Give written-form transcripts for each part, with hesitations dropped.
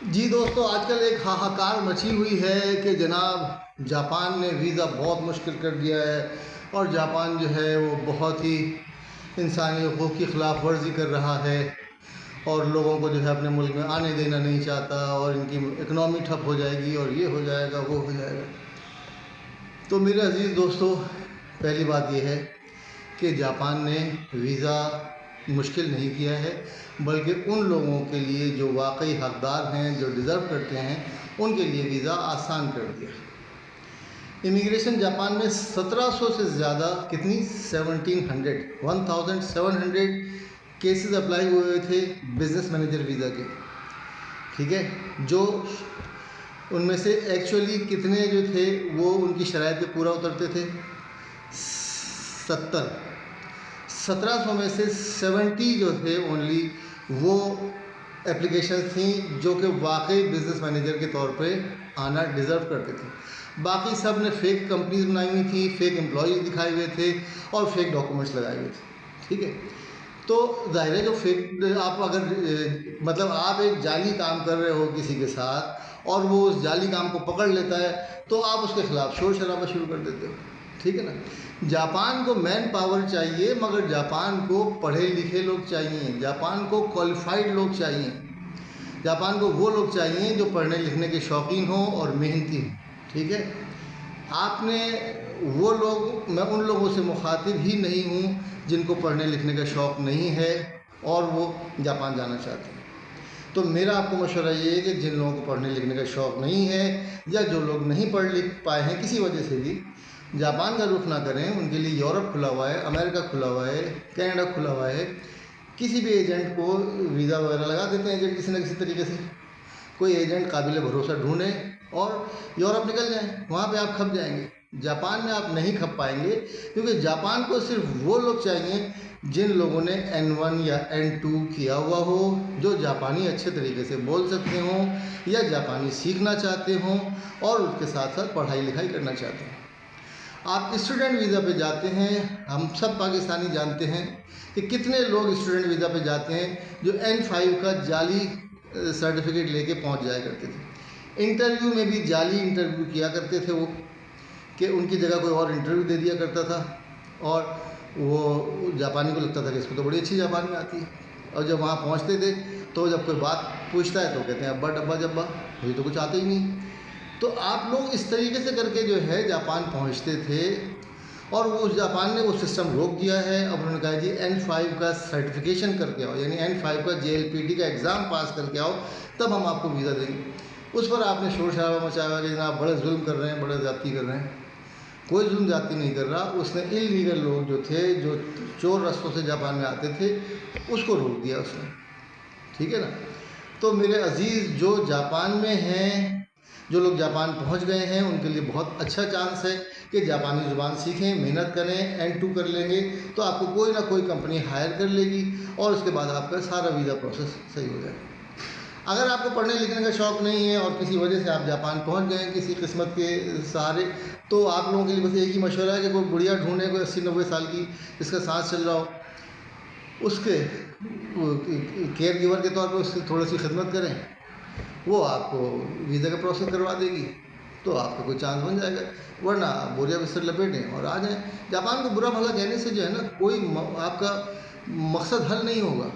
جی دوستو، آج کل ایک ہاہاکار مچی ہوئی ہے کہ جناب جاپان نے ویزا بہت مشکل کر دیا ہے اور جاپان جو ہے وہ بہت ہی انسانی حقوق کی خلاف ورزی کر رہا ہے اور لوگوں کو جو ہے اپنے ملک میں آنے دینا نہیں چاہتا اور ان کی اکنامی ٹھپ ہو جائے گی اور یہ ہو جائے گا وہ ہو جائے گا۔ تو میرے عزیز دوستو، پہلی بات یہ ہے کہ جاپان نے ویزا مشکل نہیں کیا ہے، بلکہ ان لوگوں کے لیے جو واقعی حقدار ہیں، جو ڈیزرو کرتے ہیں، ان کے لیے ویزا آسان کر دیا۔ امیگریشن جاپان میں 1700 سے زیادہ 1700 کیسز اپلائی ہوئے تھے بزنس مینیجر ویزا کے، ٹھیک ہے، جو ان میں سے ایکچولی کتنے جو تھے وہ ان کی شرائط پہ پورا اترتے تھے 1700 میں سے 70 جو تھے اونلی وہ اپلیکیشنز تھیں جو کہ واقعی بزنس مینیجر کے طور پہ آنا ڈیزرو کرتے تھے۔ باقی سب نے فیک کمپنیز بنائی ہوئی تھیں، فیک امپلائیز دکھائے ہوئے تھے اور فیک ڈاکومنٹس لگائے ہوئے تھے، ٹھیک ہے۔ تو ظاہر ہے جو فیک آپ اگر مطلب آپ ایک جعلی کام کر رہے ہو کسی کے ساتھ اور وہ اس جعلی کام کو پکڑ لیتا ہے تو آپ اس کے خلاف شور شرابہ شروع کر دیتے ہو، ٹھیک ہے نا۔ جاپان کو مین پاور چاہیے، مگر جاپان کو پڑھے لکھے لوگ چاہیے، جاپان کو کوالیفائڈ لوگ چاہیے، جاپان کو وہ لوگ چاہیے جو پڑھنے لکھنے کے شوقین ہوں اور محنتی ہوں، ٹھیک ہے۔ آپ نے وہ لوگ، میں ان لوگوں سے مخاطب ہی نہیں ہوں جن کو پڑھنے لکھنے کا شوق نہیں ہے اور وہ جاپان جانا چاہتے ہیں۔ تو میرا آپ کو مشورہ یہ ہے کہ جن لوگوں کو پڑھنے لکھنے کا شوق نہیں ہے یا جو لوگ نہیں پڑھ لکھ پائے ہیں کسی وجہ سے بھی، جاپان کا رخ نہ کریں۔ ان کے لیے یورپ کھلا ہوا ہے، امریکہ کھلا ہوا ہے، کینیڈا کھلا ہوا ہے۔ کسی بھی ایجنٹ کو ویزا وغیرہ لگا دیتے ہیں ایجنٹ کسی نہ کسی طریقے سے، کوئی ایجنٹ قابل بھروسہ ڈھونڈیں اور یورپ نکل جائیں، وہاں پہ آپ کھپ جائیں گے۔ جاپان میں آپ نہیں کھپ پائیں گے کیونکہ جاپان کو صرف وہ لوگ چاہیے جن لوگوں نے N1 یا N2 کیا ہوا ہو، جو جاپانی اچھے طریقے سے بول سکتے ہوں یا جاپانی سیکھنا چاہتے ہوں اور اس کے ساتھ ساتھ پڑھائی لکھائی کرنا چاہتے ہیں۔ آپ اسٹوڈنٹ ویزا پہ جاتے ہیں، ہم سب پاکستانی جانتے ہیں کہ کتنے لوگ اسٹوڈنٹ ویزا پہ جاتے ہیں جو N5 کا جعلی سرٹیفکیٹ لے کے پہنچ جایا کرتے تھے۔ انٹرویو میں بھی جعلی انٹرویو کیا کرتے تھے وہ، کہ ان کی جگہ کوئی اور انٹرویو دے دیا کرتا تھا اور وہ جاپانی کو لگتا تھا کہ اس کو تو بڑی اچھی جاپانی آتی ہے، اور جب وہاں پہنچتے تھے تو جب کوئی بات پوچھتا ہے تو کہتے ہیں ابا ڈبا جبا، مجھے تو کچھ آتا ہی نہیں۔ تو آپ لوگ اس طریقے سے کر کے جو ہے جاپان پہنچتے تھے اور اس جاپان نے وہ سسٹم روک دیا ہے۔ اب انہوں نے کہا جی N5 کا سرٹیفکیشن کر کے آؤ، یعنی N5 کا JLPT کا ایگزام پاس کر کے آؤ، تب ہم آپ کو ویزا دیں گے۔ اس پر آپ نے شور شرابہ مچایا کہ جناب بڑے ظلم کر رہے ہیں، بڑے زیادتی کر رہے ہیں۔ کوئی ظلم زیادتی نہیں کر رہا، اس نے انلیگل لوگ جو تھے، جو چور رستوں سے جاپان میں آتے تھے، اس کو روک دیا اس نے، ٹھیک ہے نا۔ تو میرے عزیز، جو جاپان میں ہیں، جو لوگ جاپان پہنچ گئے ہیں، ان کے لیے بہت اچھا چانس ہے کہ جاپانی زبان سیکھیں، محنت کریں، N2 کر لیں گے تو آپ کو کوئی نہ کوئی کمپنی ہائر کر لے گی اور اس کے بعد آپ کا سارا ویزا پروسیس صحیح ہو جائے گا۔ اگر آپ کو پڑھنے لکھنے کا شوق نہیں ہے اور کسی وجہ سے آپ جاپان پہنچ گئے ہیں کسی قسمت کے سہارے، تو آپ لوگوں کے لیے بس ایک ہی مشورہ ہے کہ کوئی بڑھیا ڈھونڈے، کوئی 80-90 سال کی جس کا سانس چل رہا ہو، اس کے کیئر گیور کے طور پہ اس کی تھوڑی سی خدمت کریں، وہ آپ کو ویزا کا پروسیس کروا دے گی تو آپ کا کوئی چانس بن جائے گا، ورنہ آپ بوریا بستر لپیٹیں اور آ جائیں۔ جاپان کو برا بھلا کہنے سے جو ہے نا کوئی آپ کا مقصد حل نہیں ہوگا۔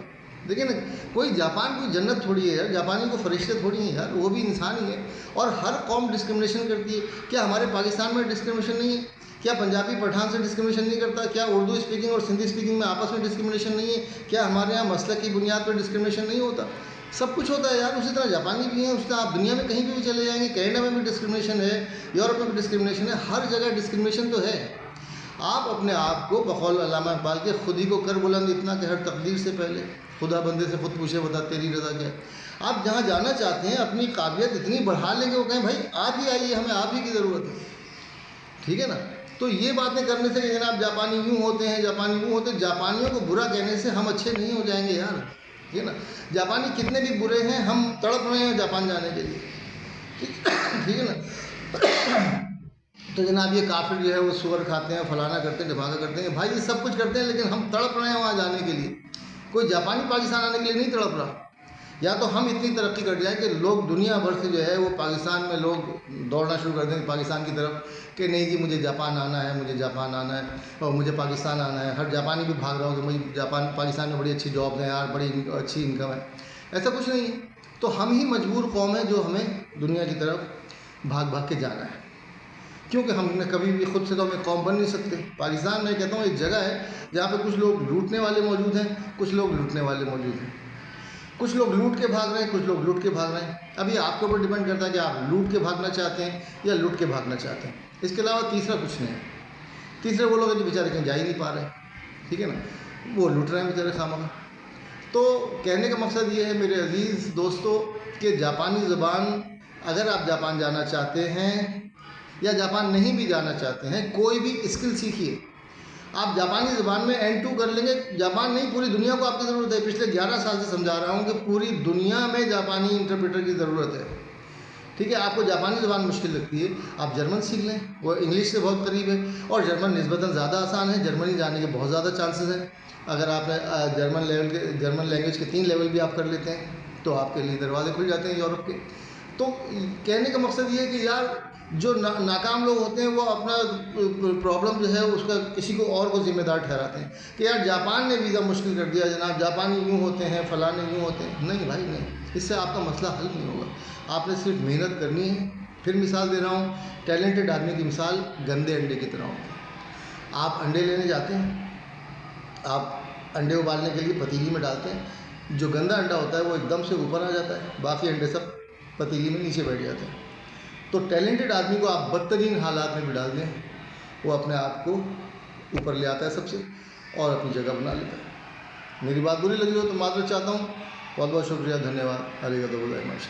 دیکھیں نا، کوئی جاپان کوئی جنت تھوڑی ہے یار، جاپانی کو فرشتے تھوڑی ہیں یار، وہ بھی انسان ہی ہے اور ہر قوم ڈسکرمنیشن کرتی ہے۔ کیا ہمارے پاکستان میں ڈسکرمنیشن نہیں ہے؟ کیا پنجابی پٹھان سے ڈسکرمنیشن نہیں کرتا؟ کیا اردو اسپیکنگ اور سندھی اسپیکنگ میں آپس میں ڈسکرمنیشن نہیں ہے؟ کیا ہمارے یہاں مسلک کی بنیاد پر ڈسکرمنیشن نہیں ہوتا؟ سب کچھ ہوتا ہے یار، اسی طرح جاپانی بھی ہیں، اسی طرح آپ دنیا میں کہیں پہ بھی چلے جائیں گے، کینیڈا میں بھی ڈسکرمنیشن ہے، یورپ میں بھی ڈسکرمنیشن ہے، ہر جگہ ڈسکرمنیشن تو ہے۔ آپ اپنے آپ کو بقول علامہ اقبال کے خود ہی کو کر بلند اتنا کہ ہر تقدیر سے پہلے خدا بندے سے خود پوچھے بتا تیری رضا کیا ہے۔ آپ جہاں جانا چاہتے ہیں اپنی قابلیت اتنی بڑھا لیں گے، وہ کہیں بھائی آپ ہی آئیے، ہمیں آپ ہی کی ضرورت ہے، ٹھیک ہے نا۔ تو یہ باتیں کرنے سے کہ جناب جاپانی یوں ہوتے ہیں، جاپانی یوں ہوتے ہیں، جاپانیوں کو برا کہنے سے ہم اچھے نہیں ہو جائیں گے یار، ٹھیک ہے نا۔ جاپانی کتنے بھی برے ہیں، ہم تڑپ رہے ہیں جاپان جانے کے لیے، ٹھیک ہے نا۔ تو جناب یہ کافر جو ہے وہ سور کھاتے ہیں، فلانا کرتے ہیں، ڈھماکہ کرتے ہیں، بھائی یہ سب کچھ کرتے ہیں لیکن ہم تڑپ رہے ہیں وہاں جانے کے لیے۔ کوئی جاپانی پاکستان آنے کے لیے نہیں تڑپ رہا، یا تو ہم اتنی ترقی کر جائیں کہ لوگ دنیا بھر سے جو ہے وہ پاکستان میں لوگ دوڑنا شروع کر دیں پاکستان کی طرف کہ نہیں جی مجھے جاپان آنا ہے، مجھے جاپان آنا ہے اور مجھے پاکستان آنا ہے. ہر جاپانی بھی بھاگ رہا ہوں کہ مجھے پاکستان میں بڑی اچھی جابس ہیں یار، بڑی اچھی انکم ہے. ایسا کچھ نہیں ہے. تو ہم ہی مجبور قوم ہیں جو ہمیں دنیا کی طرف بھاگ بھاگ کے جانا ہے، کیونکہ ہم نے کبھی بھی خود سے تو ہمیں قوم بن نہیں سکتے. پاکستان میں کہتا ہوں ایک جگہ ہے جہاں پہ کچھ لوگ لوٹنے والے موجود ہیں، کچھ لوگ لوٹنے والے موجود ہیں. کچھ لوگ لوٹ کے بھاگ رہے ہیں، کچھ لوگ لوٹ کے بھاگ رہے ہیں. ابھی آپ کے اوپر ڈیپینڈ کرتا ہے کہ آپ لوٹ کے بھاگنا چاہتے ہیں یا لوٹ کے بھاگنا چاہتے ہیں. اس کے علاوہ تیسرا کچھ نہیں ہے. تیسرے وہ لوگ ہیں جو بیچارے کہیں جا ہی نہیں پا رہے ہیں، ٹھیک ہے نا، وہ لوٹ رہے ہیں بیچارے خامخواہ. تو کہنے کا مقصد یہ ہے میرے عزیز دوستو کہ جاپانی زبان اگر آپ جاپان جانا چاہتے ہیں یا جاپان نہیں بھی جانا چاہتے ہیں، کوئی بھی اسکل سیکھیے. آپ جاپانی زبان میں N2 کر لیں گے. جاپان نہیں، پوری دنیا کو آپ کی ضرورت ہے. پچھلے 11 سال سے سمجھا رہا ہوں کہ پوری دنیا میں جاپانی انٹرپریٹر کی ضرورت ہے. ٹھیک ہے، آپ کو جاپانی زبان مشکل لگتی ہے، آپ جرمن سیکھ لیں، وہ انگلش سے بہت قریب ہے اور جرمن نسبتاً زیادہ آسان ہے. جرمنی جانے کے بہت زیادہ چانسز ہیں. اگر آپ نے جرمن لینگویج کے 3 لیول بھی آپ کر لیتے ہیں تو آپ کے لیے دروازے کھل جاتے ہیں یورپ کے. تو کہنے کا مقصد یہ ہے کہ یار جو ناکام لوگ ہوتے ہیں وہ اپنا پرابلم جو ہے اس کا کسی کو اور کو ذمہ دار ٹھہراتے ہیں کہ یار جاپان نے ویزا مشکل کر دیا جناب، جاپانی یوں ہوتے ہیں، فلانے یوں ہوتے ہیں. نہیں بھائی نہیں، اس سے آپ کا مسئلہ حل نہیں ہوگا. آپ نے صرف محنت کرنی ہے. پھر مثال دے رہا ہوں، ٹیلنٹڈ آدمی کی مثال گندے انڈے کی طرح ہوتی ہے. آپ انڈے لینے جاتے ہیں، آپ انڈے ابالنے کے لیے پتیلی میں ڈالتے ہیں. جو گندا انڈا ہوتا ہے وہ ایک دم سے اوپر آ جاتا ہے، باقی انڈے سب پتیلی میں نیچے بیٹھ جاتے ہیں. تو ٹیلنٹڈ آدمی کو آپ بدترین حالات میں بھی ڈال دیں، وہ اپنے آپ کو اوپر لے آتا ہے سب سے اور اپنی جگہ بنا لیتا ہے. میری بات بری لگی ہو تو معذرت چاہتا ہوں. بہت بہت شکریہ، دھنیہ واد. علیگڑھ.